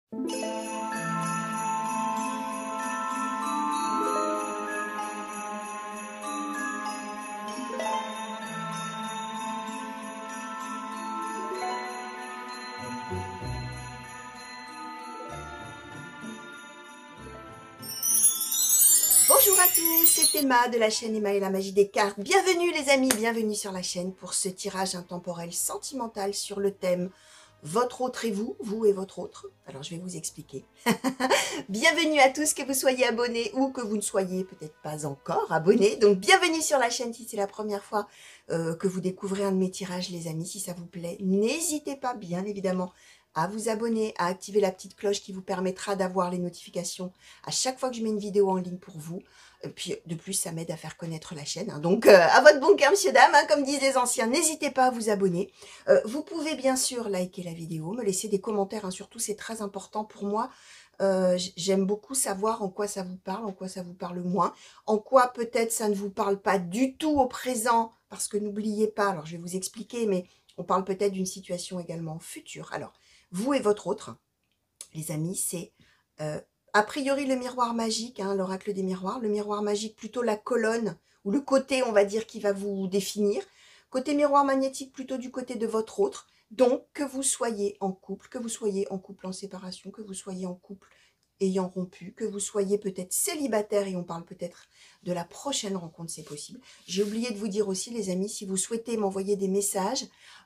Bonjour à tous, c'est Emma de la chaîne Emma et la magie des cartes. Bienvenue les amis, bienvenue sur la chaîne pour ce tirage intemporel sentimental sur le thème votre autre et vous, vous et votre autre. Alors je vais vous expliquer. Bienvenue à tous, que vous soyez abonnés ou que vous ne soyez peut-être pas encore abonnés. Donc bienvenue sur la chaîne si c'est la première fois que vous découvrez un de mes tirages les amis. Si ça vous plaît, n'hésitez pas bien évidemment à vous abonner, à activer la petite cloche qui vous permettra d'avoir les notifications à chaque fois que je mets une vidéo en ligne pour vous. Et puis de plus, ça m'aide à faire connaître la chaîne. Hein. Donc à votre bon cœur, monsieur, dame, hein, comme disent les anciens, n'hésitez pas à vous abonner. Vous pouvez bien sûr liker la vidéo, me laisser des commentaires, hein, surtout c'est très important pour moi. J'aime beaucoup savoir en quoi ça vous parle, en quoi ça vous parle moins, en quoi peut-être ça ne vous parle pas du tout au présent, parce que n'oubliez pas, alors je vais vous expliquer, mais on parle peut-être d'une situation également future. Alors, vous et votre autre, les amis, c'est a priori le miroir magique, hein, l'oracle des miroirs, le miroir magique plutôt la colonne, ou le côté, on va dire, qui va vous définir. Côté miroir magnétique, plutôt du côté de votre autre. Donc, que vous soyez en couple, que vous soyez en couple en séparation, que vous soyez en couple ayant rompu, que vous soyez peut-être célibataire, et on parle peut-être de la prochaine rencontre, c'est possible. J'ai oublié de vous dire aussi, les amis, si vous souhaitez m'envoyer des messages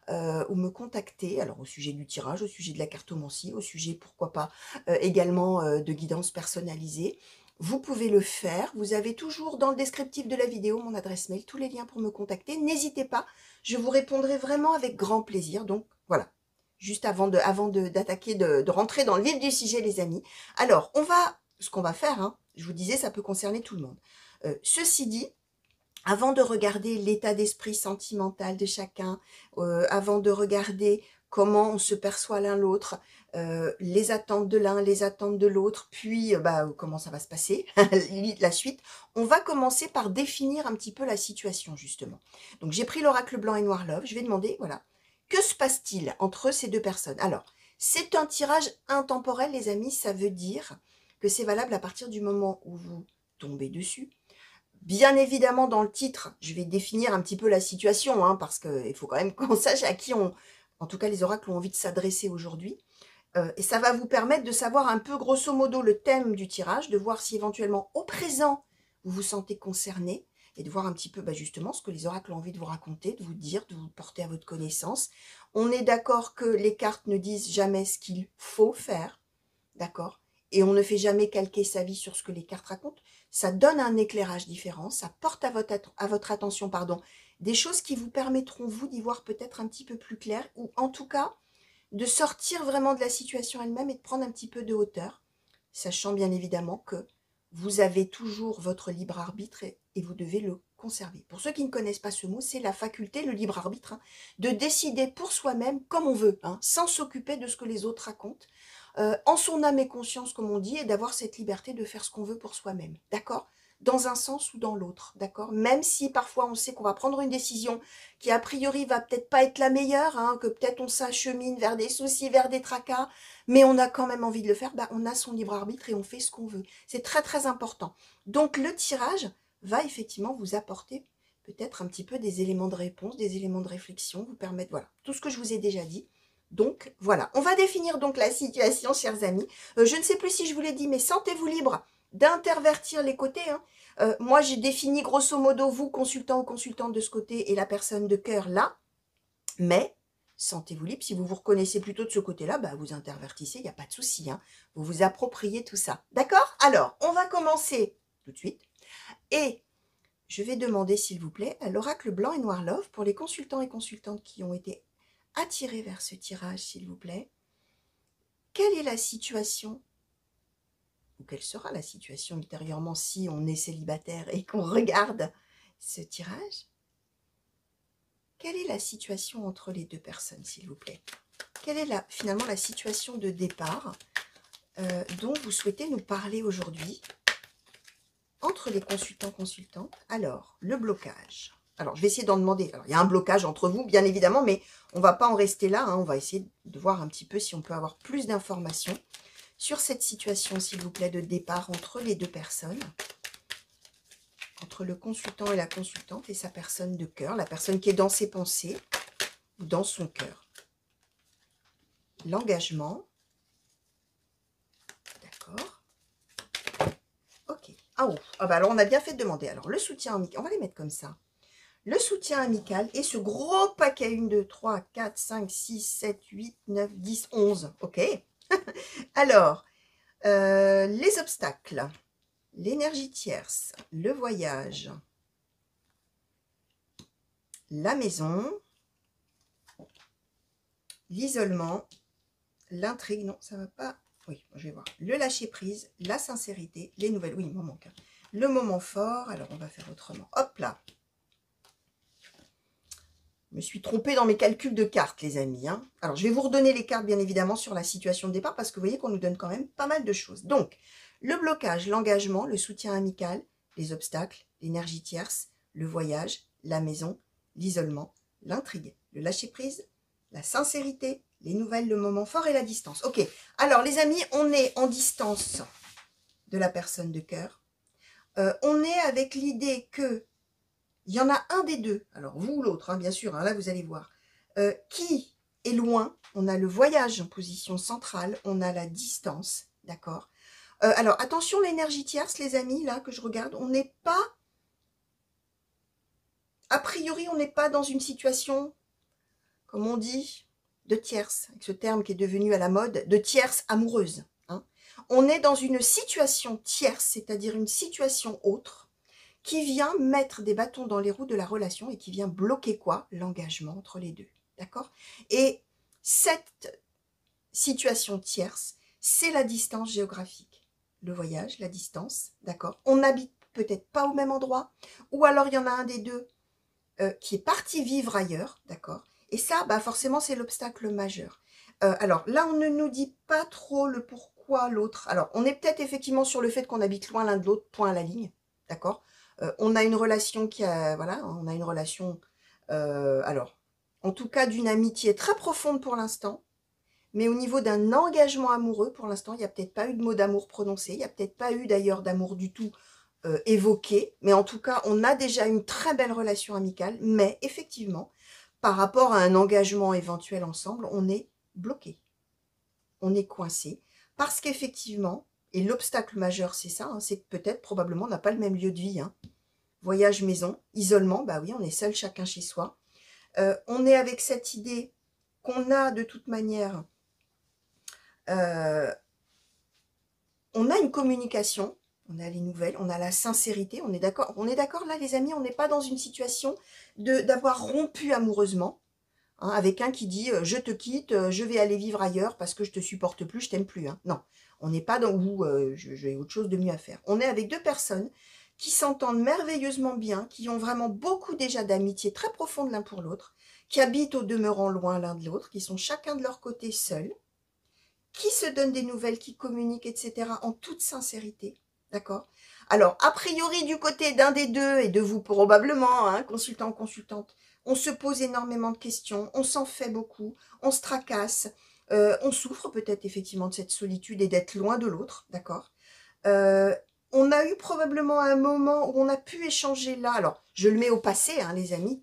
ou me contacter, alors au sujet du tirage, au sujet de la cartomancie, au sujet, pourquoi pas, également de guidance personnalisée, vous pouvez le faire. Vous avez toujours dans le descriptif de la vidéo mon adresse mail, tous les liens pour me contacter. N'hésitez pas, je vous répondrai vraiment avec grand plaisir. Donc voilà, juste avant d'attaquer, de rentrer dans le vif du sujet, les amis. Alors, ce qu'on va faire, hein, je vous disais, ça peut concerner tout le monde. Ceci dit, avant de regarder l'état d'esprit sentimental de chacun, avant de regarder comment on se perçoit l'un l'autre, les attentes de l'un, les attentes de l'autre, puis comment ça va se passer, la suite, on va commencer par définir un petit peu la situation, justement. Donc, j'ai pris l'oracle blanc et noir love, je vais demander, voilà, que se passe-t-il entre ces deux personnes? Alors, c'est un tirage intemporel, les amis, ça veut dire que c'est valable à partir du moment où vous tombez dessus. Bien évidemment, dans le titre, je vais définir un petit peu la situation, hein, parce qu'il faut quand même qu'on sache à qui en tout cas les oracles ont envie de s'adresser aujourd'hui. Et ça va vous permettre de savoir un peu grosso modo le thème du tirage, de voir si éventuellement au présent vous vous sentez concerné, et de voir un petit peu justement ce que les oracles ont envie de vous raconter, de vous dire, de vous porter à votre connaissance. On est d'accord que les cartes ne disent jamais ce qu'il faut faire, d'accord? Et on ne fait jamais calquer sa vie sur ce que les cartes racontent. Ça donne un éclairage différent, ça porte à votre attention, des choses qui vous permettront, vous, d'y voir peut-être un petit peu plus clair, ou en tout cas, de sortir vraiment de la situation elle-même et de prendre un petit peu de hauteur, sachant bien évidemment que vous avez toujours votre libre arbitre et vous devez le conserver. Pour ceux qui ne connaissent pas ce mot, c'est la faculté, le libre arbitre, hein, de décider pour soi-même comme on veut, hein, sans s'occuper de ce que les autres racontent, en son âme et conscience, comme on dit, et d'avoir cette liberté de faire ce qu'on veut pour soi-même, d'accord? Dans un sens ou dans l'autre, d'accord? Même si parfois on sait qu'on va prendre une décision qui a priori va peut-être pas être la meilleure, hein, que peut-être on s'achemine vers des soucis, vers des tracas, mais on a quand même envie de le faire, on a son libre arbitre et on fait ce qu'on veut. C'est très très important. Donc le tirage va effectivement vous apporter peut-être un petit peu des éléments de réponse, des éléments de réflexion, vous permettre, voilà, tout ce que je vous ai déjà dit. Donc, voilà. On va définir donc la situation, chers amis. Je ne sais plus si je vous l'ai dit, mais sentez-vous libre d'intervertir les côtés. Hein. Moi, j'ai défini grosso modo vous, consultant ou consultante de ce côté, et la personne de cœur là. Mais, sentez-vous libre. Si vous vous reconnaissez plutôt de ce côté-là, vous intervertissez, il n'y a pas de souci. Hein. Vous vous appropriez tout ça. D'accord? Alors, on va commencer tout de suite. Et je vais demander, s'il vous plaît, à l'oracle blanc et noir love, pour les consultants et consultantes qui ont été attirez vers ce tirage, s'il vous plaît. Quelle est la situation, ou quelle sera la situation ultérieurement si on est célibataire et qu'on regarde ce tirage? Quelle est la situation entre les deux personnes, s'il vous plaît? Quelle est finalement la situation de départ dont vous souhaitez nous parler aujourd'hui entre les consultants-consultantes? Alors, le blocage. Alors, je vais essayer d'en demander. Alors, il y a un blocage entre vous, bien évidemment, mais on ne va pas en rester là. Hein. On va essayer de voir un petit peu si on peut avoir plus d'informations sur cette situation, s'il vous plaît, de départ entre les deux personnes, entre le consultant et la consultante et sa personne de cœur, la personne qui est dans ses pensées ou dans son cœur. L'engagement. D'accord. Ok. Ah, oh. Ah bah alors, on a bien fait de demander. Alors, le soutien amical, on va les mettre comme ça. Le soutien amical et ce gros paquet, 1, 2, 3, 4, 5, 6, 7, 8, 9, 10, 11. Ok. Alors, les obstacles, l'énergie tierce, le voyage, la maison, l'isolement, l'intrigue, non, ça va pas. Oui, je vais voir. Le lâcher prise, la sincérité, les nouvelles. Oui, il m'en manque. Le moment fort. Alors, on va faire autrement. Hop là. Je me suis trompée dans mes calculs de cartes, les amis. Hein. Alors, je vais vous redonner les cartes, bien évidemment, sur la situation de départ, parce que vous voyez qu'on nous donne quand même pas mal de choses. Donc, le blocage, l'engagement, le soutien amical, les obstacles, l'énergie tierce, le voyage, la maison, l'isolement, l'intrigue, le lâcher-prise, la sincérité, les nouvelles, le moment fort et la distance. Ok, alors les amis, on est en distance de la personne de cœur. On est avec l'idée que il y en a un des deux, alors vous ou l'autre, hein, bien sûr, hein, là vous allez voir, qui est loin. On a le voyage en position centrale, on a la distance, d'accord. Alors attention, l'énergie tierce, les amis, là que je regarde, on n'est pas, a priori, on n'est pas dans une situation, comme on dit, de tierce, avec ce terme qui est devenu à la mode, de tierce amoureuse. Hein. On est dans une situation tierce, c'est-à-dire une situation autre, qui vient mettre des bâtons dans les roues de la relation et qui vient bloquer quoi? L'engagement entre les deux, d'accord? Et cette situation tierce, c'est la distance géographique. Le voyage, la distance, d'accord? On n'habite peut-être pas au même endroit, ou alors il y en a un des deux qui est parti vivre ailleurs, d'accord? Et ça, bah forcément, c'est l'obstacle majeur. Alors là, on ne nous dit pas trop le pourquoi l'autre. Alors, on est peut-être effectivement sur le fait qu'on habite loin l'un de l'autre, point à la ligne, d'accord? On a une relation qui a, voilà, on a une relation, alors, en tout cas d'une amitié très profonde pour l'instant, mais au niveau d'un engagement amoureux, pour l'instant, il n'y a peut-être pas eu de mot d'amour prononcé, il n'y a peut-être pas eu d'ailleurs d'amour du tout évoqué, mais en tout cas, on a déjà une très belle relation amicale, mais effectivement, par rapport à un engagement éventuel ensemble, on est bloqué, on est coincé, parce qu'effectivement, et l'obstacle majeur, c'est ça, hein, c'est que peut-être, probablement, on n'a pas le même lieu de vie, hein. Voyage maison, isolement, bah oui, on est seul chacun chez soi. On est avec cette idée qu'on a de toute manière, on a une communication, on a les nouvelles, on a la sincérité, on est d'accord là les amis, on n'est pas dans une situation d'avoir rompu amoureusement, hein, avec un qui dit je te quitte, je vais aller vivre ailleurs parce que je te supporte plus, je t'aime plus. Hein. Non, on n'est pas dans où j'ai autre chose de mieux à faire. On est avec deux personnes qui s'entendent merveilleusement bien, qui ont vraiment beaucoup déjà d'amitié très profonde l'un pour l'autre, qui habitent au demeurant loin l'un de l'autre, qui sont chacun de leur côté seuls, qui se donnent des nouvelles, qui communiquent, etc. en toute sincérité, d'accord? Alors, a priori, du côté d'un des deux, et de vous probablement, hein, consultant, consultante, on se pose énormément de questions, on s'en fait beaucoup, on se tracasse, on souffre peut-être effectivement de cette solitude et d'être loin de l'autre, d'accord? On a eu probablement un moment où on a pu échanger là. Alors, je le mets au passé, hein, les amis.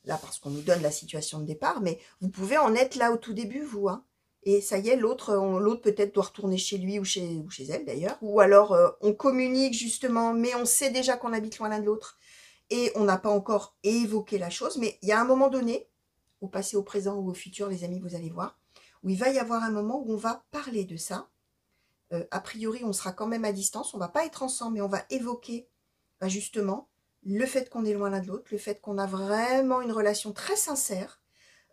Là, parce qu'on nous donne la situation de départ. Mais vous pouvez en être là au tout début, vous. Hein. Et ça y est, l'autre peut-être doit retourner chez lui ou chez elle, d'ailleurs. Ou alors, on communique justement, mais on sait déjà qu'on habite loin l'un de l'autre. Et on n'a pas encore évoqué la chose. Mais il y a un moment donné, au passé, au présent ou au futur, les amis, vous allez voir, où il va y avoir un moment où on va parler de ça. A priori, on sera quand même à distance, on ne va pas être ensemble, mais on va évoquer justement le fait qu'on est loin l'un de l'autre, le fait qu'on a vraiment une relation très sincère.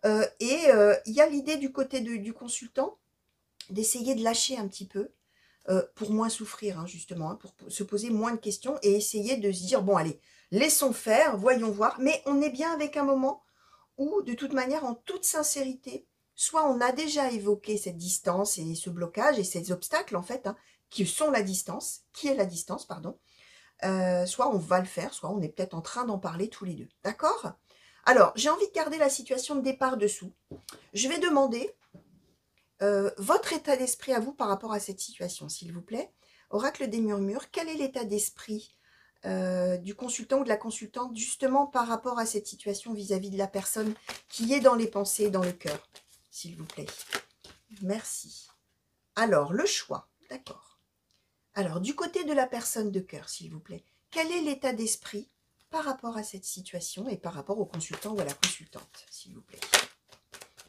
Et il y a l'idée du côté du consultant d'essayer de lâcher un petit peu pour moins souffrir, hein, justement, hein, pour se poser moins de questions et essayer de se dire, bon allez, laissons faire, voyons voir, mais on est bien avec un moment où, de toute manière, en toute sincérité, soit on a déjà évoqué cette distance et ce blocage et ces obstacles, en fait, hein, qui sont la distance, qui est la distance, pardon, soit on va le faire, soit on est peut-être en train d'en parler tous les deux. D'accord? Alors, j'ai envie de garder la situation de départ dessous. Je vais demander votre état d'esprit à vous par rapport à cette situation, s'il vous plaît. Oracle des murmures, quel est l'état d'esprit du consultant ou de la consultante, justement par rapport à cette situation vis-à-vis de la personne qui est dans les pensées et dans le cœur, s'il vous plaît. Merci. Alors, le choix, d'accord. Alors, du côté de la personne de cœur, s'il vous plaît, quel est l'état d'esprit par rapport à cette situation et par rapport au consultant ou à la consultante, s'il vous plaît.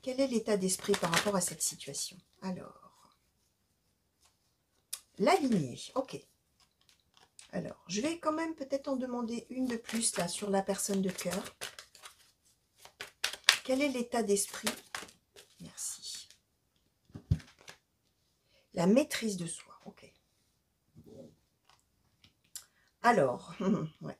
Quel est l'état d'esprit par rapport à cette situation? Alors, la lignée, ok. Alors, je vais quand même peut-être en demander une de plus là sur la personne de cœur. Quel est l'état d'esprit? Merci. La maîtrise de soi, ok. Alors, ouais.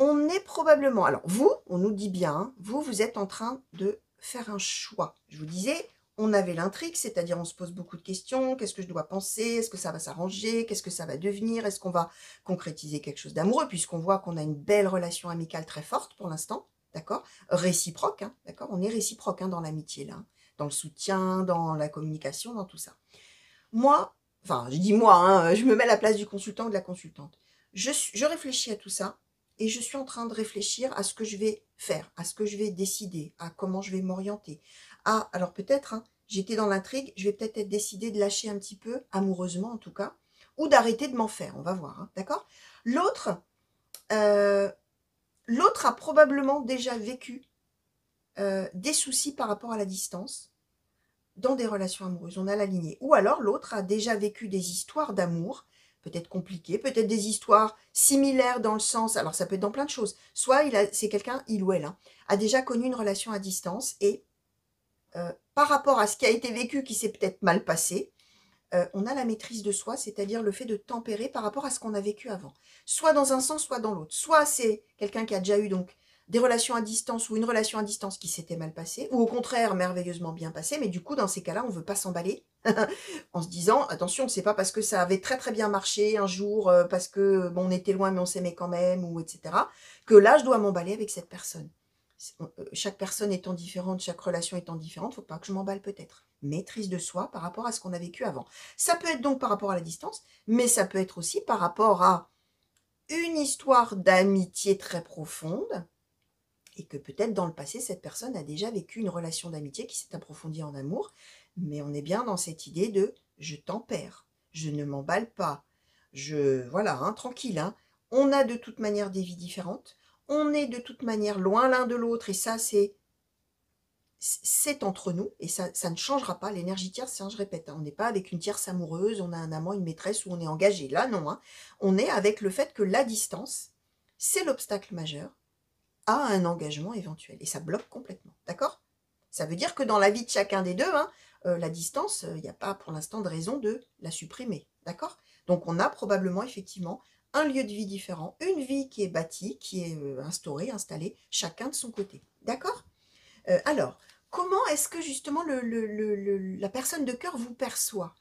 On est probablement, alors vous, on nous dit bien, hein, vous êtes en train de faire un choix. Je vous disais, on avait l'intrigue, c'est-à-dire on se pose beaucoup de questions. Qu'est-ce que je dois penser? Est-ce que ça va s'arranger? Qu'est-ce que ça va devenir? Est-ce qu'on va concrétiser quelque chose d'amoureux? Puisqu'on voit qu'on a une belle relation amicale très forte pour l'instant, d'accord? Réciproque, hein, d'accord? On est réciproque hein, dans l'amitié, là. Hein, dans le soutien, dans la communication, dans tout ça. Moi, enfin, je dis moi, hein, je me mets à la place du consultant ou de la consultante. Je réfléchis à tout ça. Et je suis en train de réfléchir à ce que je vais faire, à ce que je vais décider, à comment je vais m'orienter. Ah, alors peut-être, hein, j'étais dans l'intrigue, je vais peut-être décider de lâcher un petit peu, amoureusement en tout cas, ou d'arrêter de m'en faire, on va voir, hein, d'accord? L'autre a probablement déjà vécu des soucis par rapport à la distance dans des relations amoureuses, on a la lignée. Ou alors l'autre a déjà vécu des histoires d'amour, peut-être compliquées, peut-être des histoires similaires dans le sens, alors ça peut être dans plein de choses, soit c'est quelqu'un, il ou elle, hein, a déjà connu une relation à distance et par rapport à ce qui a été vécu, qui s'est peut-être mal passé, on a la maîtrise de soi, c'est-à-dire le fait de tempérer par rapport à ce qu'on a vécu avant, soit dans un sens, soit dans l'autre. Soit c'est quelqu'un qui a déjà eu donc des relations à distance ou une relation à distance qui s'était mal passée, ou au contraire merveilleusement bien passée, mais du coup dans ces cas-là on ne veut pas s'emballer en se disant attention, c'est pas parce que ça avait très très bien marché un jour, parce que bon, on était loin mais on s'aimait quand même, ou etc., que là je dois m'emballer avec cette personne. Chaque personne étant différente, chaque relation étant différente, il ne faut pas que je m'emballe peut-être. Maîtrise de soi par rapport à ce qu'on a vécu avant. Ça peut être donc par rapport à la distance, mais ça peut être aussi par rapport à une histoire d'amitié très profonde, et que peut-être dans le passé, cette personne a déjà vécu une relation d'amitié qui s'est approfondie en amour, mais on est bien dans cette idée de je tempère, je ne m'emballe pas, voilà, hein, tranquille, hein. On a de toute manière des vies différentes, on est de toute manière loin l'un de l'autre, et ça c'est entre nous, et ça ne changera pas. L'énergie tierce, hein, je répète, hein, on n'est pas avec une tierce amoureuse, on a un amant, une maîtresse, où on est engagé. Là, non. Hein. On est avec le fait que la distance, c'est l'obstacle majeur à un engagement éventuel. Et ça bloque complètement. D'accord? Ça veut dire que dans la vie de chacun des deux, hein, la distance, il n'y a pas pour l'instant de raison de la supprimer. D'accord? Donc, on a probablement, effectivement, un lieu de vie différent, une vie qui est bâtie, qui est instaurée, installée, chacun de son côté. D'accord? Alors, comment est-ce que justement la personne de cœur vous perçoit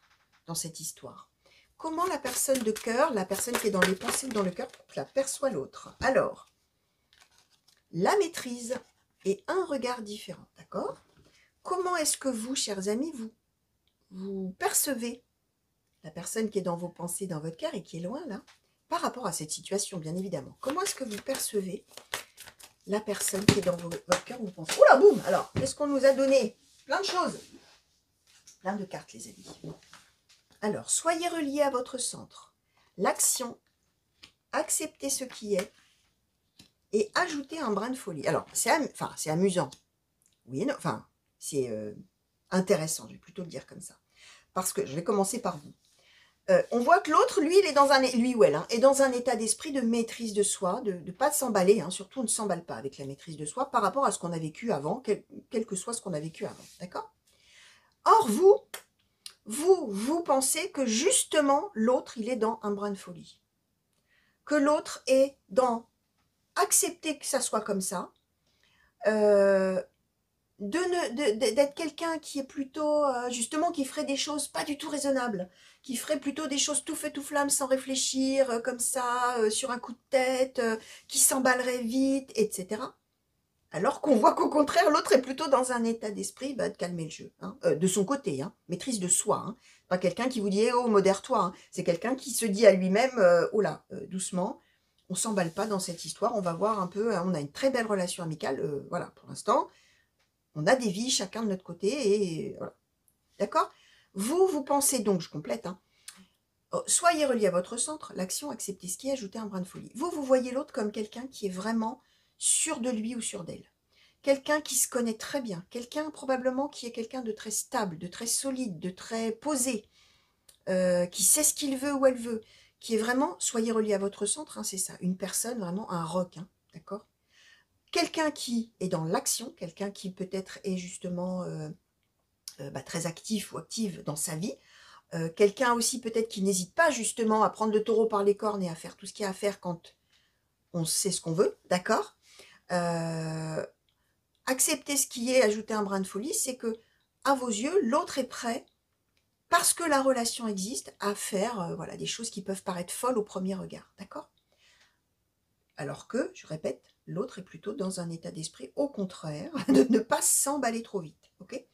dans cette histoire? Comment la personne de cœur, la personne qui est dans les pensées ou dans le cœur, la perçoit l'autre? Alors, la maîtrise et un regard différent, d'accord? Comment est-ce que vous, chers amis, vous percevez la personne qui est dans vos pensées, dans votre cœur et qui est loin là, par rapport à cette situation, bien évidemment? Comment est-ce que vous percevez la personne qui est dans votre cœur, vous pensez. Oula, boum! Alors, qu'est-ce qu'on nous a donné? Plein de choses. Plein de cartes, les amis. Alors, soyez reliés à votre centre. L'action, acceptez ce qui est et ajoutez un brin de folie. Alors, c'est amusant. Oui, non, enfin, c'est intéressant, je vais plutôt le dire comme ça. Parce que je vais commencer par vous. On voit que l'autre, lui, lui ou elle, hein, est dans un état d'esprit de maîtrise de soi, de ne pas s'emballer, hein, surtout on ne s'emballe pas avec la maîtrise de soi par rapport à ce qu'on a vécu avant, quel que soit ce qu'on a vécu avant, d'accord? Or, vous pensez que justement, l'autre, il est dans un brin de folie. Que l'autre est dans accepter que ça soit comme ça, d'être quelqu'un qui est plutôt, justement, qui ferait des choses pas du tout raisonnables, qui ferait plutôt des choses tout feu tout flamme sans réfléchir, comme ça, sur un coup de tête, qui s'emballerait vite, etc. Alors qu'on voit qu'au contraire, l'autre est plutôt dans un état d'esprit de calmer le jeu, hein, de son côté, hein, maîtrise de soi. Hein. Pas quelqu'un qui vous dit eh, « oh, modère-toi hein. ». C'est quelqu'un qui se dit à lui-même « oh là, doucement, on s'emballe pas dans cette histoire, on va voir un peu, on a une très belle relation amicale, voilà, pour l'instant, on a des vies chacun de notre côté, et voilà. » D'accord? Vous pensez donc, je complète, hein, soyez relié à votre centre, l'action, acceptez ce qui est, ajoutez un brin de folie. Vous voyez l'autre comme quelqu'un qui est vraiment sûr de lui ou sûr d'elle. Quelqu'un qui se connaît très bien, quelqu'un probablement qui est quelqu'un de très stable, de très solide, de très posé, qui sait ce qu'il veut ou elle veut, qui est vraiment, soyez relié à votre centre, hein, c'est ça, une personne vraiment un roc, hein, d'accord? Quelqu'un qui est dans l'action, quelqu'un qui peut-être est justement très actif ou active dans sa vie, quelqu'un aussi peut-être qui n'hésite pas justement à prendre le taureau par les cornes et à faire tout ce qu'il y a à faire quand on sait ce qu'on veut, d'accord? Accepter ce qui est, ajouter un brin de folie, c'est que, à vos yeux, l'autre est prêt, parce que la relation existe, à faire voilà, des choses qui peuvent paraître folles au premier regard, d'accord? Alors que, je répète, l'autre est plutôt dans un état d'esprit, au contraire, de ne pas s'emballer trop vite, ok?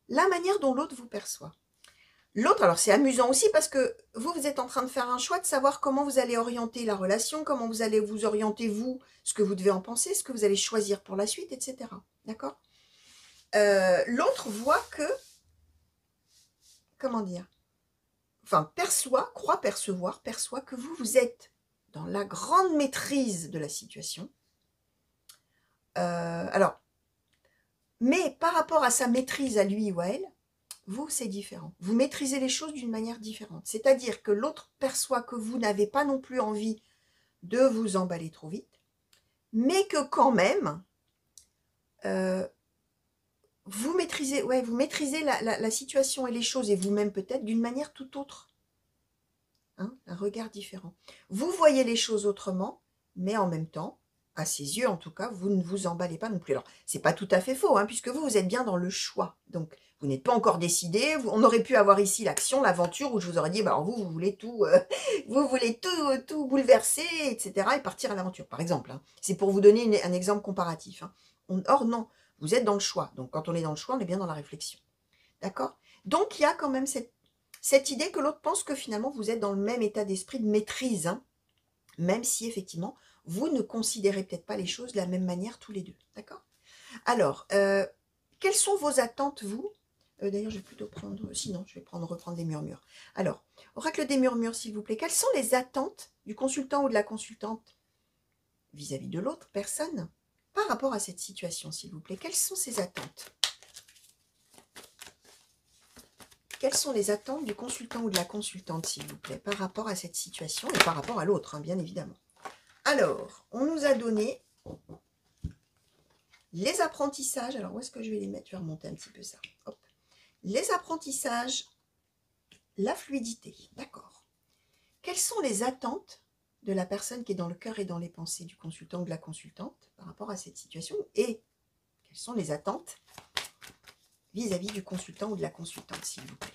La manière dont l'autre vous perçoit. L'autre, alors c'est amusant aussi parce que vous êtes en train de faire un choix de savoir comment vous allez orienter la relation, comment vous allez vous orienter vous, ce que vous devez en penser, ce que vous allez choisir pour la suite, etc. D'accord? L'autre voit que, comment dire, enfin croit percevoir, perçoit que vous êtes dans la grande maîtrise de la situation. Alors, mais par rapport à sa maîtrise à lui ou à elle, vous, c'est différent. Vous maîtrisez les choses d'une manière différente. C'est-à-dire que l'autre perçoit que vous n'avez pas non plus envie de vous emballer trop vite, mais que quand même, vous maîtrisez, la situation et les choses, et vous-même peut-être, d'une manière tout autre. Hein, un regard différent. Vous voyez les choses autrement, mais en même temps, à ses yeux en tout cas, vous ne vous emballez pas non plus. Alors, c'est pas tout à fait faux, hein, puisque vous êtes bien dans le choix. Donc, vous n'êtes pas encore décidé. On aurait pu avoir ici l'action, l'aventure, où je vous aurais dit, bah, alors vous voulez tout, vous voulez tout bouleverser, etc., et partir à l'aventure, par exemple. Hein. C'est pour vous donner un exemple comparatif. Hein. Or, non, vous êtes dans le choix. Donc, quand on est dans le choix, on est bien dans la réflexion. D'accord? Donc, il y a quand même cette idée que l'autre pense que finalement, vous êtes dans le même état d'esprit de maîtrise, hein, même si, effectivement, vous ne considérez peut-être pas les choses de la même manière tous les deux. D'accord? Alors, quelles sont vos attentes, vous? D'ailleurs, je vais plutôt prendre... Sinon, je vais reprendre des murmures. Alors, oracle des murmures, s'il vous plaît. Quelles sont les attentes du consultant ou de la consultante vis-à-vis de l'autre personne par rapport à cette situation, s'il vous plaît? Quelles sont ces attentes? Quelles sont les attentes du consultant ou de la consultante, s'il vous plaît, par rapport à cette situation et par rapport à l'autre, hein, bien évidemment. Alors, on nous a donné les apprentissages. Alors, où est-ce que je vais les mettre? Je vais remonter un petit peu ça. Hop. Les apprentissages, la fluidité. D'accord. Quelles sont les attentes de la personne qui est dans le cœur et dans les pensées du consultant ou de la consultante par rapport à cette situation? Et quelles sont les attentes vis-à-vis du consultant ou de la consultante, s'il vous plaît?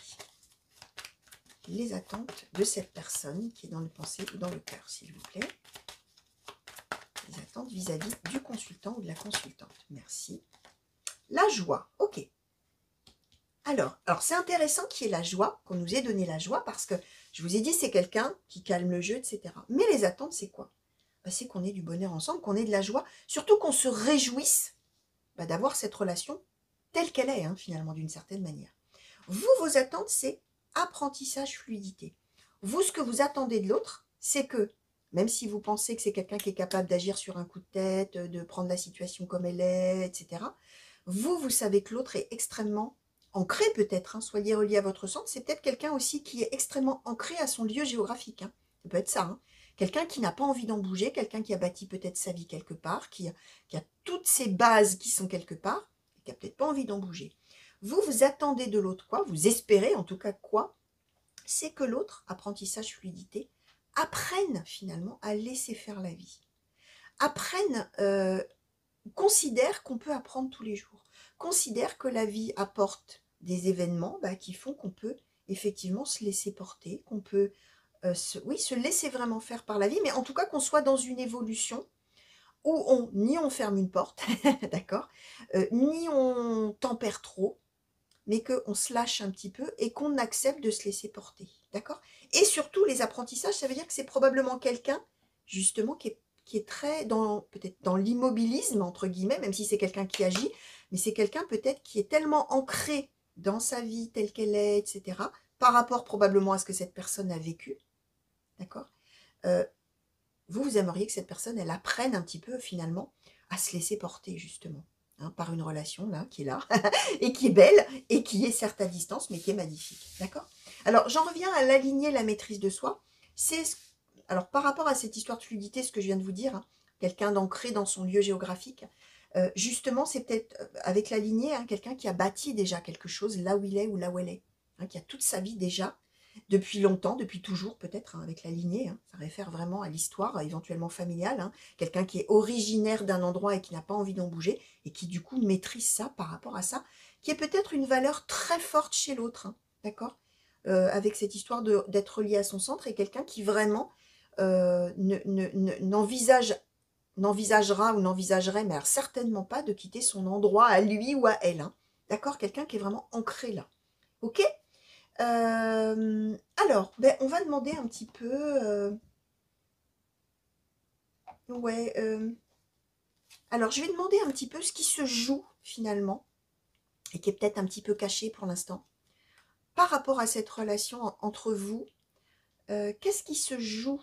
Les attentes de cette personne qui est dans le pensée ou dans le cœur, s'il vous plaît. Les attentes vis-à-vis du consultant ou de la consultante. Merci. La joie, ok. Alors c'est intéressant qu'il y ait la joie, qu'on nous ait donné la joie, parce que je vous ai dit, c'est quelqu'un qui calme le jeu, etc. Mais les attentes, c'est quoi? C'est qu'on ait du bonheur ensemble, qu'on ait de la joie, surtout qu'on se réjouisse d'avoir cette relation telle qu'elle est, hein, finalement, d'une certaine manière. Vous, vos attentes, c'est apprentissage, fluidité. Vous, ce que vous attendez de l'autre, c'est que, même si vous pensez que c'est quelqu'un qui est capable d'agir sur un coup de tête, de prendre la situation comme elle est, etc., vous savez que l'autre est extrêmement ancré peut-être, hein, soyez relié à votre centre, c'est peut-être quelqu'un aussi qui est extrêmement ancré à son lieu géographique. Hein. Ça peut être ça. Hein. Quelqu'un qui n'a pas envie d'en bouger, quelqu'un qui a bâti peut-être sa vie quelque part, qui a toutes ses bases qui sont quelque part, et qui n'a peut-être pas envie d'en bouger. Vous attendez de l'autre quoi? Vous espérez en tout cas quoi? C'est que l'autre, apprentissage, fluidité, apprenne finalement à laisser faire la vie. Apprenne, considère qu'on peut apprendre tous les jours. Considère que la vie apporte des événements qui font qu'on peut effectivement se laisser porter, qu'on peut se laisser vraiment faire par la vie, mais en tout cas qu'on soit dans une évolution où ni on ferme une porte, d'accord, ni on tempère trop, mais qu'on se lâche un petit peu et qu'on accepte de se laisser porter, d'accord? Et surtout, les apprentissages, ça veut dire que c'est probablement quelqu'un, justement, qui est très dans, peut-être dans l'immobilisme, entre guillemets, même si c'est quelqu'un qui agit, mais c'est quelqu'un peut-être qui est tellement ancré dans sa vie telle qu'elle est, etc., par rapport probablement à ce que cette personne a vécu, d'accord? euh, vous aimeriez que cette personne, elle apprenne un petit peu, finalement, à se laisser porter, justement, hein, par une relation, là, qui est là, et qui est belle, et qui est certes à distance, mais qui est magnifique, d'accord? Alors, j'en reviens à l'aligner, la maîtrise de soi. Alors, par rapport à cette histoire de fluidité, ce que je viens de vous dire, hein, quelqu'un d'ancré dans son lieu géographique, justement, c'est peut-être, avec la lignée, hein, quelqu'un qui a bâti déjà quelque chose là où il est ou là où elle est, hein, qui a toute sa vie déjà, depuis longtemps, depuis toujours peut-être, hein, avec la lignée, hein, ça réfère vraiment à l'histoire, éventuellement familiale, hein, quelqu'un qui est originaire d'un endroit et qui n'a pas envie d'en bouger, et qui du coup maîtrise ça par rapport à ça, qui est peut-être une valeur très forte chez l'autre, hein, d'accord, avec cette histoire d'être lié à son centre, et quelqu'un qui vraiment n'envisagera ou n'envisagerait, mais alors certainement pas, de quitter son endroit à lui ou à elle, hein, d'accord, quelqu'un qui est vraiment ancré là, ok. Alors, ben, on va demander un petit peu, ouais, alors je vais demander un petit peu ce qui se joue finalement, et qui est peut-être un petit peu caché pour l'instant, par rapport à cette relation entre vous. Qu'est-ce qui se joue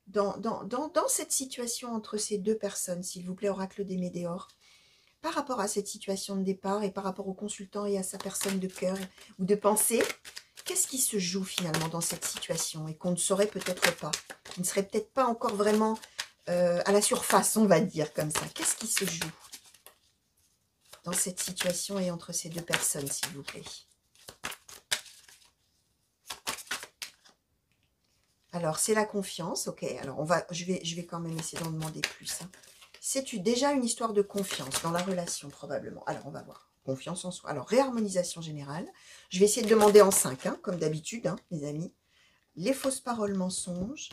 dans cette situation entre ces deux personnes, s'il vous plaît, oracle des Médéors, par rapport à cette situation de départ, et par rapport au consultant et à sa personne de cœur ou de pensée? Qu'est-ce qui se joue finalement dans cette situation, et qu'on ne saurait peut-être pas, qui ne serait peut-être pas encore vraiment à la surface, on va dire comme ça? Qu'est-ce qui se joue dans cette situation et entre ces deux personnes, s'il vous plaît? Alors, c'est la confiance, ok. Alors, je vais quand même essayer d'en demander plus, hein. C'est déjà une histoire de confiance dans la relation, probablement. Alors, on va voir. Confiance en soi. Alors, réharmonisation générale. Je vais essayer de demander en 5, hein, comme d'habitude, hein, les amis. Les fausses paroles, mensonges.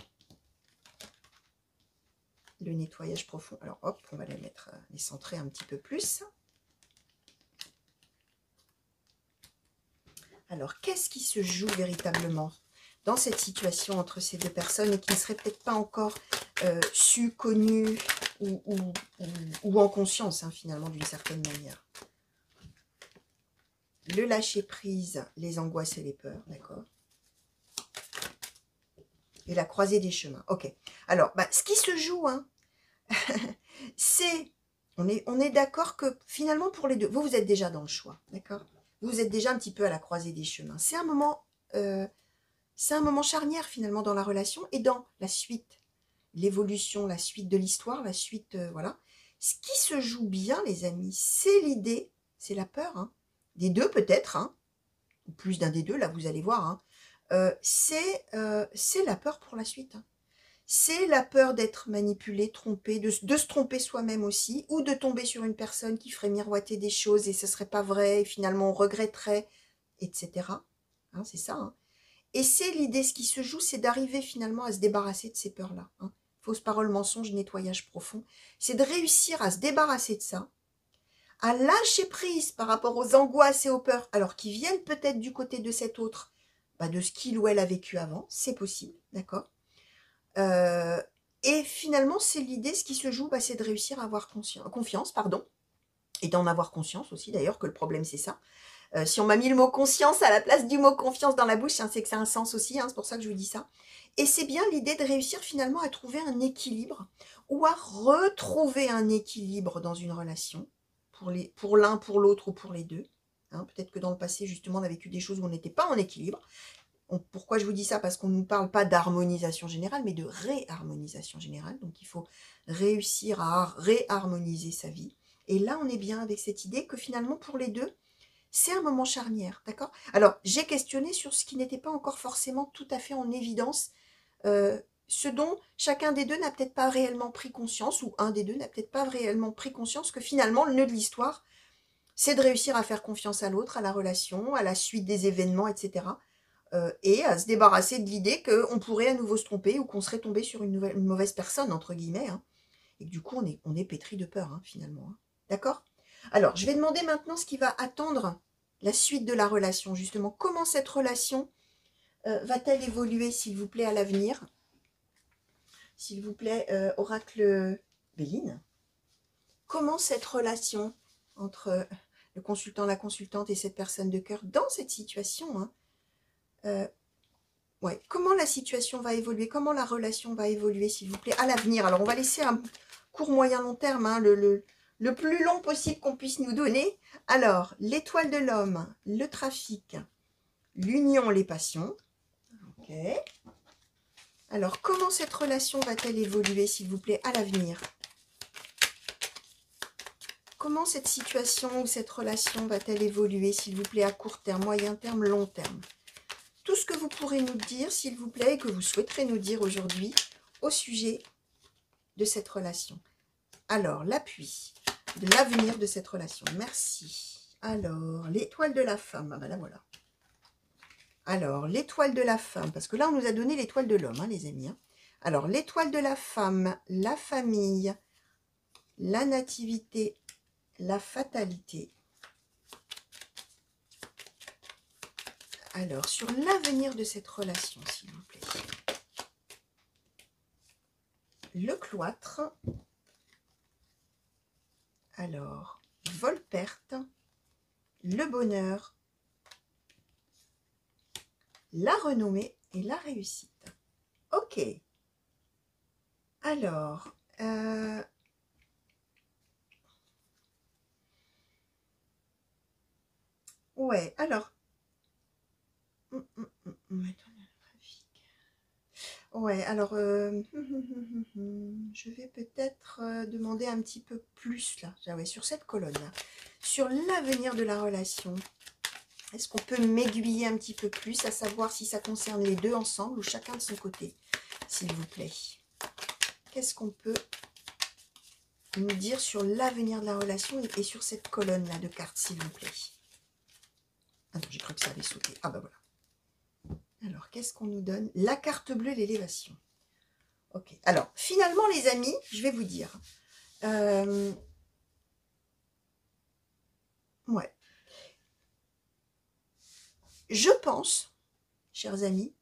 Le nettoyage profond. Alors, hop, on va les mettre, les centrer un petit peu plus. Alors, qu'est-ce qui se joue véritablement dans cette situation entre ces deux personnes, et qui ne serait peut-être pas encore su, connu ou en conscience, hein, finalement, d'une certaine manière? Le lâcher-prise, les angoisses et les peurs, d'accord. Et la croisée des chemins, ok. Alors, bah, ce qui se joue, hein, c'est, on est d'accord que finalement, pour les deux, vous êtes déjà dans le choix, d'accord. Vous êtes déjà un petit peu à la croisée des chemins. C'est un moment charnière finalement dans la relation et dans la suite, l'évolution, la suite de l'histoire, la suite, voilà. Ce qui se joue bien, les amis, c'est l'idée, c'est la peur, hein, des deux peut-être, hein, ou plus d'un des deux, là vous allez voir, hein. C'est la peur pour la suite, hein. C'est la peur d'être manipulé, trompé, de se tromper soi-même aussi, ou de tomber sur une personne qui ferait miroiter des choses et ce serait pas vrai, et finalement on regretterait, etc. Hein, c'est ça, hein. Et c'est l'idée, ce qui se joue, c'est d'arriver finalement à se débarrasser de ces peurs-là, hein. Fausses paroles, mensonges, nettoyage profond. C'est de réussir à se débarrasser de ça, à lâcher prise par rapport aux angoisses et aux peurs, alors qui viennent peut-être du côté de cet autre, bah de ce qu'il ou elle a vécu avant, c'est possible, d'accord. Et finalement, c'est l'idée, ce qui se joue, bah, c'est de réussir à avoir confiance, pardon, et d'en avoir conscience aussi, d'ailleurs, que le problème, c'est ça. Si on m'a mis le mot conscience à la place du mot confiance dans la bouche, hein, c'est que ça a un sens aussi, hein, c'est pour ça que je vous dis ça. Et c'est bien l'idée de réussir finalement à trouver un équilibre, ou à retrouver un équilibre dans une relation, pour l'un, pour l'autre ou pour les deux. Hein, peut-être que dans le passé, justement, on a vécu des choses où on n'était pas en équilibre. Pourquoi je vous dis ça? Parce qu'on ne nous parle pas d'harmonisation générale, mais de réharmonisation générale. Donc il faut réussir à réharmoniser sa vie. Et là, on est bien avec cette idée que finalement, pour les deux, c'est un moment charnière, d'accord? Alors, j'ai questionné sur ce qui n'était pas encore forcément tout à fait en évidence, ce dont chacun des deux n'a peut-être pas réellement pris conscience, ou un des deux n'a peut-être pas réellement pris conscience, que finalement, le nœud de l'histoire, c'est de réussir à faire confiance à l'autre, à la relation, à la suite des événements, etc. Et à se débarrasser de l'idée qu'on pourrait à nouveau se tromper, ou qu'on serait tombé sur une mauvaise personne, entre guillemets, hein. et que du coup, on est pétri de peur, hein, finalement. Hein. D'accord? Alors, je vais demander maintenant ce qui va attendre la suite de la relation, justement. Comment cette relation va-t-elle évoluer, s'il vous plaît, à l'avenir? S'il vous plaît, oracle Béline. Comment cette relation entre le consultant, la consultante et cette personne de cœur, dans cette situation, hein, ouais, comment la situation va évoluer, comment la relation va évoluer, s'il vous plaît, à l'avenir? Alors, on va laisser un court, moyen, long terme, hein, le plus long possible qu'on puisse nous donner. Alors, l'étoile de l'homme, le trafic, l'union, les passions. Ok. Alors, comment cette relation va-t-elle évoluer, s'il vous plaît, à l'avenir? Comment cette situation ou cette relation va-t-elle évoluer, s'il vous plaît, à court terme, moyen terme, long terme? Tout ce que vous pourrez nous dire, s'il vous plaît, et que vous souhaiterez nous dire aujourd'hui au sujet de cette relation. Alors, l'appui de l'avenir de cette relation. Merci. Alors, l'étoile de la femme. Ah ben là, voilà. Alors, l'étoile de la femme, parce que là, on nous a donné l'étoile de l'homme, hein, les amis. Hein. Alors, l'étoile de la femme, la famille, la nativité, la fatalité. Alors, sur l'avenir de cette relation, s'il vous plaît. Le cloître. Alors, vol-perte, le bonheur, la renommée et la réussite. Ok. Alors, ouais, alors, ouais, alors, je vais peut-être demander un petit peu plus, là, ouais, sur cette colonne-là, sur l'avenir de la relation. Est-ce qu'on peut m'aiguiller un petit peu plus, à savoir si ça concerne les deux ensemble ou chacun de son côté, s'il vous plaît? Qu'est-ce qu'on peut nous dire sur l'avenir de la relation et sur cette colonne-là de cartes, s'il vous plaît? Ah non, j'ai cru que ça avait sauté. Ah ben voilà. Alors, qu'est-ce qu'on nous donne? La carte bleue, l'élévation. Ok. Alors, finalement, les amis, je vais vous dire. Ouais. Je pense, chers amis,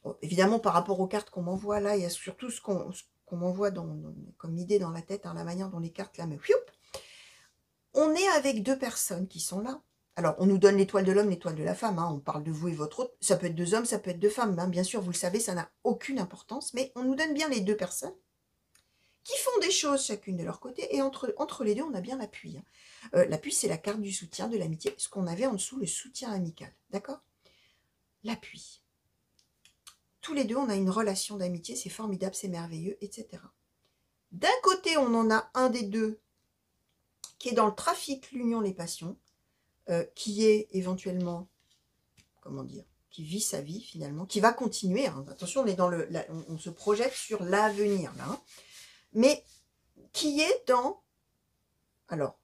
bon, évidemment, par rapport aux cartes qu'on m'envoie là, il y a surtout ce qu'on m'envoie comme idée dans la tête, hein, la manière dont les cartes là, mais on est avec deux personnes qui sont là. Alors, on nous donne l'étoile de l'homme, l'étoile de la femme. Hein, on parle de vous et votre autre. Ça peut être deux hommes, ça peut être deux femmes. Hein, bien sûr, vous le savez, ça n'a aucune importance. Mais on nous donne bien les deux personnes qui font des choses chacune de leur côté. Et entre les deux, on a bien l'appui. Hein. L'appui, c'est la carte du soutien, de l'amitié. Ce qu'on avait en dessous, le soutien amical. D'accord? L'appui. Tous les deux, on a une relation d'amitié. C'est formidable, c'est merveilleux, etc. D'un côté, on en a un des deux qui est dans le trafic, l'union, les passions. Qui est éventuellement, comment dire, qui vit sa vie finalement, qui va continuer. Hein. Attention, on est dans on se projette sur l'avenir là, hein. Mais qui est dans, alors,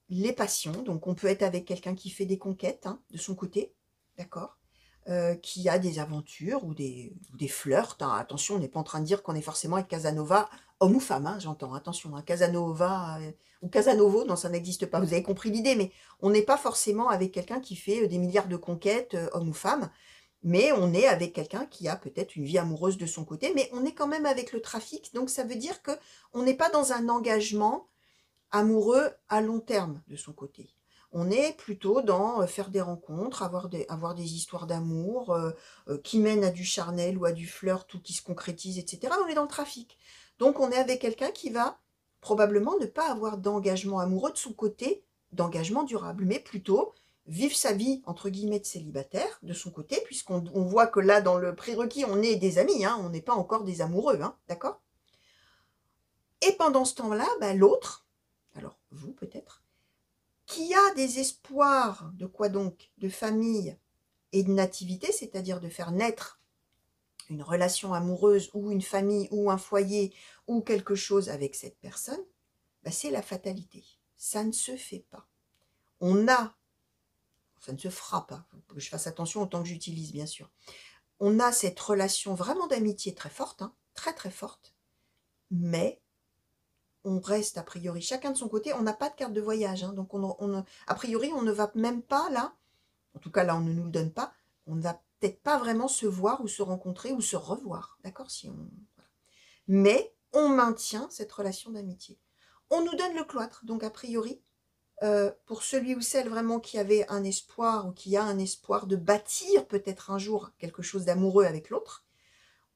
les passions. Donc, on peut être avec quelqu'un qui fait des conquêtes, hein, de son côté, d'accord, qui a des aventures ou des flirts. Hein. Attention, on n'est pas en train de dire qu'on est forcément avec Casanova, homme ou femme, hein, j'entends. Attention, hein, Casanova ou Casanovo, non, ça n'existe pas. Vous avez compris l'idée, mais on n'est pas forcément avec quelqu'un qui fait des milliards de conquêtes, homme ou femme. Mais on est avec quelqu'un qui a peut-être une vie amoureuse de son côté, mais on est quand même avec le trafic. Donc, ça veut dire que on n'est pas dans un engagement amoureux à long terme de son côté. On est plutôt dans faire des rencontres, avoir des histoires d'amour qui mènent à du charnel ou à du flirt ou qui se concrétisent, etc. On est dans le trafic. Donc on est avec quelqu'un qui va probablement ne pas avoir d'engagement amoureux de son côté, d'engagement durable, mais plutôt vivre sa vie, entre guillemets, de célibataire de son côté, puisqu'on voit que là, dans le prérequis, on est des amis, hein, on n'est pas encore des amoureux, hein, d'accord? Et pendant ce temps-là, bah, l'autre, alors vous peut-être, qui a des espoirs de quoi donc? De famille et de nativité, c'est-à-dire de faire naître une relation amoureuse ou une famille ou un foyer ou quelque chose avec cette personne, bah c'est la fatalité. Ça ne se fait pas. Ça ne se fera pas. Faut que je fasse attention au temps que j'utilise, bien sûr. on a cette relation vraiment d'amitié très forte, hein, très très forte, mais on reste a priori chacun de son côté, on n'a pas de carte de voyage, hein, donc a priori on ne va même pas là, en tout cas là on ne nous le donne pas, on ne va peut-être pas vraiment se voir ou se rencontrer ou se revoir, d'accord, si on... voilà. Mais on maintient cette relation d'amitié. On nous donne le cloître, donc a priori, pour celui ou celle vraiment qui avait un espoir ou qui a un espoir de bâtir peut-être un jour quelque chose d'amoureux avec l'autre,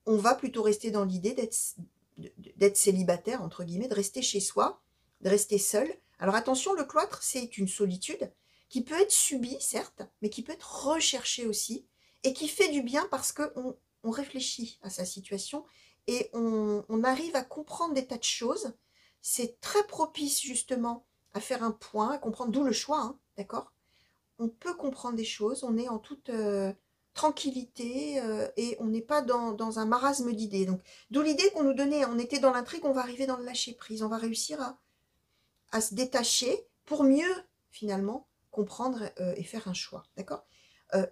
on va plutôt rester dans l'idée d'être célibataire, entre guillemets, de rester chez soi, de rester seul. Alors attention, le cloître, c'est une solitude qui peut être subie, certes, mais qui peut être recherchée aussi, et qui fait du bien parce qu'on réfléchit à sa situation et on arrive à comprendre des tas de choses. C'est très propice, justement, à faire un point, à comprendre, d'où le choix, hein, d'accord? On peut comprendre des choses, on est en toute tranquillité et on n'est pas dans un marasme d'idées. Donc, d'où l'idée qu'on nous donnait, on était dans l'intrigue, on va arriver dans le lâcher-prise, on va réussir à se détacher pour mieux, finalement, comprendre et faire un choix, d'accord?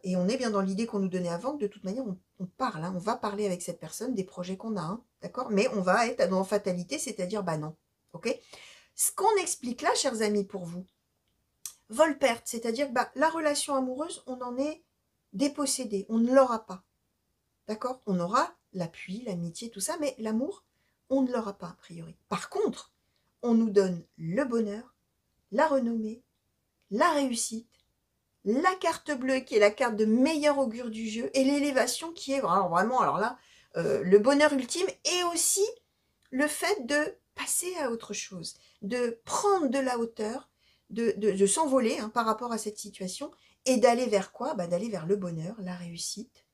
Et on est bien dans l'idée qu'on nous donnait avant, que de toute manière, on parle, hein, on va parler avec cette personne des projets qu'on a, hein, d'accord? Mais on va être dans fatalité, c'est-à-dire, bah non, ok? Ce qu'on explique là, chers amis, pour vous, vol-perte, c'est-à-dire que bah, la relation amoureuse, on en est dépossédé, on ne l'aura pas, d'accord? On aura l'appui, l'amitié, tout ça, mais l'amour, on ne l'aura pas a priori. Par contre, on nous donne le bonheur, la renommée, la réussite, la carte bleue qui est la carte de meilleur augure du jeu et l'élévation qui est vraiment, alors là, le bonheur ultime et aussi le fait de passer à autre chose, de prendre de la hauteur, de s'envoler hein, par rapport à cette situation et d'aller vers quoi? Bah, d'aller vers le bonheur, la réussite,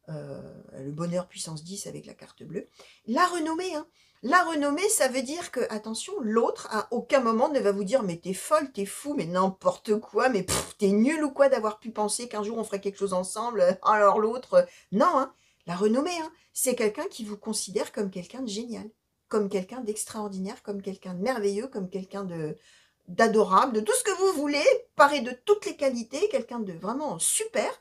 le bonheur puissance 10 avec la carte bleue, la renommée. Hein. La renommée, ça veut dire que, attention, l'autre à aucun moment ne va vous dire mais t'es folle, t'es fou, mais n'importe quoi, mais t'es nul ou quoi d'avoir pu penser qu'un jour on ferait quelque chose ensemble, alors l'autre... Non, hein, la renommée, hein, c'est quelqu'un qui vous considère comme quelqu'un de génial, comme quelqu'un d'extraordinaire, comme quelqu'un de merveilleux, comme quelqu'un d'adorable, de tout ce que vous voulez, paré de toutes les qualités, quelqu'un de vraiment super,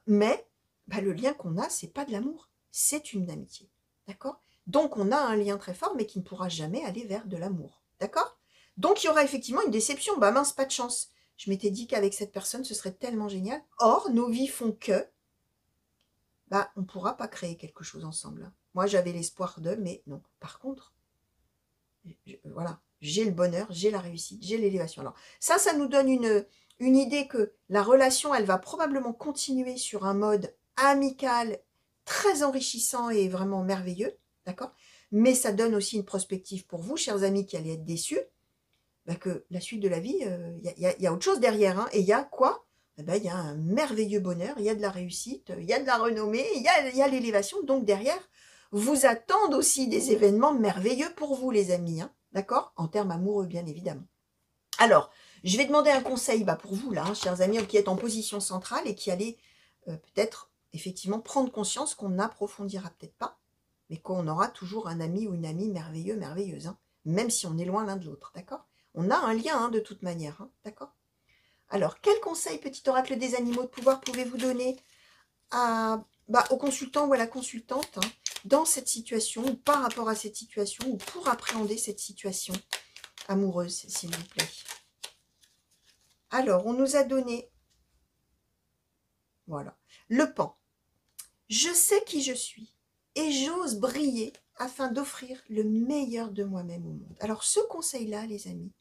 mais bah, le lien qu'on a, c'est pas de l'amour, c'est une amitié, d'accord? Donc on a un lien très fort, mais qui ne pourra jamais aller vers de l'amour, d'accord? Donc il y aura effectivement une déception, bah mince, pas de chance. Je m'étais dit qu'avec cette personne, ce serait tellement génial. Or, nos vies font que, bah, on ne pourra pas créer quelque chose ensemble. Moi, j'avais l'espoir de, mais non. Par contre, voilà, j'ai le bonheur, j'ai la réussite, j'ai l'élévation. Alors ça nous donne une idée que la relation, elle va probablement continuer sur un mode amical, très enrichissant et vraiment merveilleux, d'accord? Mais ça donne aussi une perspective pour vous, chers amis, qui allez être déçus, bah, que la suite de la vie, il y a autre chose derrière, hein, et il y a quoi? Eh ben, il y a un merveilleux bonheur, il y a de la réussite, il y a de la renommée, il y a l'élévation, donc derrière, vous attendent aussi des événements merveilleux pour vous, les amis, hein, d'accord? En termes amoureux, bien évidemment. Alors, je vais demander un conseil bah, pour vous, là, hein, chers amis, qui êtes en position centrale et qui allez peut-être, effectivement, prendre conscience qu'on n'approfondira peut-être pas, mais qu'on aura toujours un ami ou une amie merveilleux, merveilleuse, hein, même si on est loin l'un de l'autre, d'accord? On a un lien, hein, de toute manière, hein, d'accord? Alors, quel conseil, petit oracle des animaux de pouvoir, pouvez-vous donner au consultant ou à la consultante hein, dans cette situation, ou par rapport à cette situation, ou pour appréhender cette situation amoureuse, s'il vous plaît? Alors, on nous a donné, voilà, le pan. Je sais qui je suis et j'ose briller afin d'offrir le meilleur de moi-même au monde. Alors, ce conseil-là, les amis,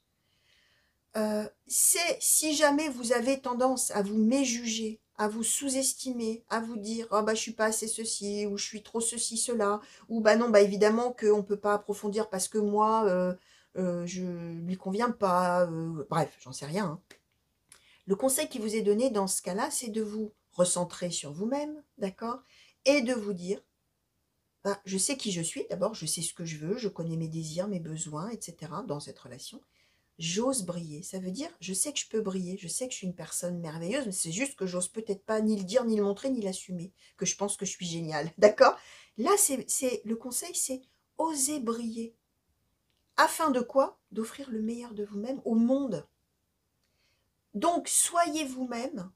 c'est si jamais vous avez tendance à vous méjuger, à vous sous-estimer, à vous dire oh bah je suis pas assez ceci ou je suis trop ceci cela ou bah non bah évidemment qu'on peut pas approfondir parce que moi je lui conviens pas bref j'en sais rien hein. Le conseil qui vous est donné dans ce cas-là c'est de vous recentrer sur vous-même, d'accord, et de vous dire bah, je sais qui je suis d'abord, je sais ce que je veux, je connais mes désirs, mes besoins, etc. dans cette relation. J'ose briller, ça veut dire, je sais que je peux briller, je sais que je suis une personne merveilleuse, mais c'est juste que j'ose peut-être pas ni le dire, ni le montrer, ni l'assumer, que je pense que je suis géniale, d'accord? Là, le conseil, c'est oser briller. Afin de quoi? D'offrir le meilleur de vous-même au monde. Donc, soyez vous-même,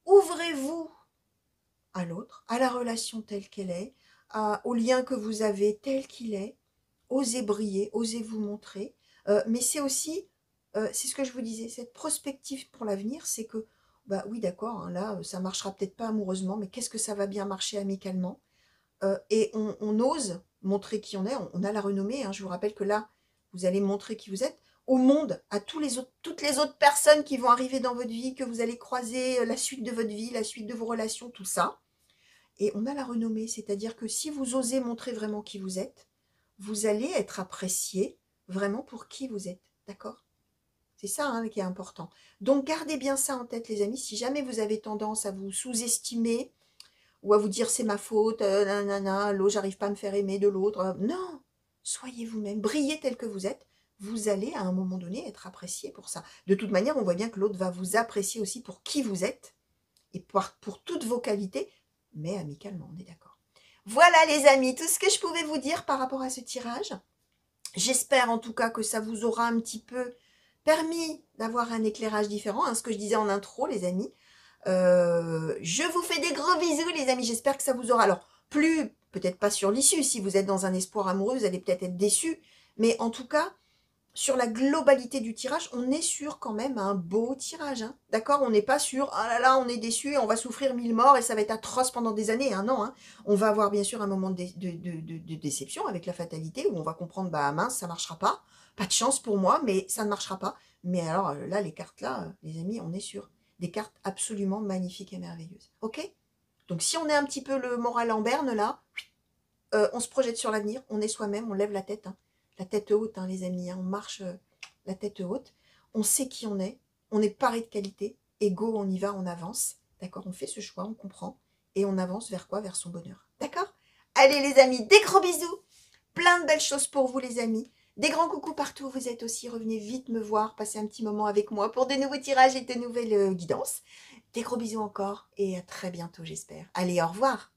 ouvrez-vous à l'autre, à la relation telle qu'elle est, au lien que vous avez tel qu'il est. Osez briller, osez vous montrer. Mais c'est aussi, c'est ce que je vous disais, cette prospective pour l'avenir, c'est que, bah oui, d'accord, hein, là, ça marchera peut-être pas amoureusement, mais qu'est-ce que ça va bien marcher amicalement? Et on ose montrer qui on est, on a la renommée, hein, je vous rappelle que là, vous allez montrer qui vous êtes au monde, à toutes les autres personnes qui vont arriver dans votre vie, que vous allez croiser, la suite de votre vie, la suite de vos relations, tout ça. Et on a la renommée, c'est-à-dire que si vous osez montrer vraiment qui vous êtes, vous allez être apprécié vraiment pour qui vous êtes, d'accord? C'est ça hein, qui est important. Donc gardez bien ça en tête les amis, si jamais vous avez tendance à vous sous-estimer, ou à vous dire c'est ma faute, nanana, l'autre, j'arrive pas à me faire aimer de l'autre. Non, soyez vous-même, brillez tel que vous êtes, vous allez à un moment donné être apprécié pour ça. De toute manière, on voit bien que l'autre va vous apprécier aussi pour qui vous êtes, et pour toutes vos qualités, mais amicalement, on est d'accord. Voilà les amis, tout ce que je pouvais vous dire par rapport à ce tirage. J'espère en tout cas que ça vous aura un petit peu permis d'avoir un éclairage différent, hein, ce que je disais en intro les amis. Je vous fais des gros bisous les amis, j'espère que ça vous aura. Alors, plus, peut-être pas sur l'issue, si vous êtes dans un espoir amoureux, vous allez peut-être être déçus, mais en tout cas, sur la globalité du tirage, on est sur quand même un beau tirage, hein, d'accord? On n'est pas sur, ah là là, on est déçu et on va souffrir 1000 morts et ça va être atroce pendant des années, hein, non, hein. On va avoir bien sûr un moment de déception avec la fatalité où on va comprendre, bah mince, ça marchera pas de chance pour moi, mais ça ne marchera pas. Mais alors là, les cartes là, les amis, on est sur des cartes absolument magnifiques et merveilleuses, ok? Donc si on est un petit peu le moral en berne là, on se projette sur l'avenir, on est soi-même, on lève la tête haute, hein, les amis, hein, on marche la tête haute, on sait qui on est paré de qualité, et go, on y va, on avance, d'accord? On fait ce choix, on comprend, et on avance vers quoi? Vers son bonheur, d'accord? Allez les amis, des gros bisous, plein de belles choses pour vous les amis, des grands coucous partout où vous êtes aussi, revenez vite me voir, passez un petit moment avec moi pour de nouveaux tirages et de nouvelles guidances. Des gros bisous encore, et à très bientôt j'espère. Allez, au revoir!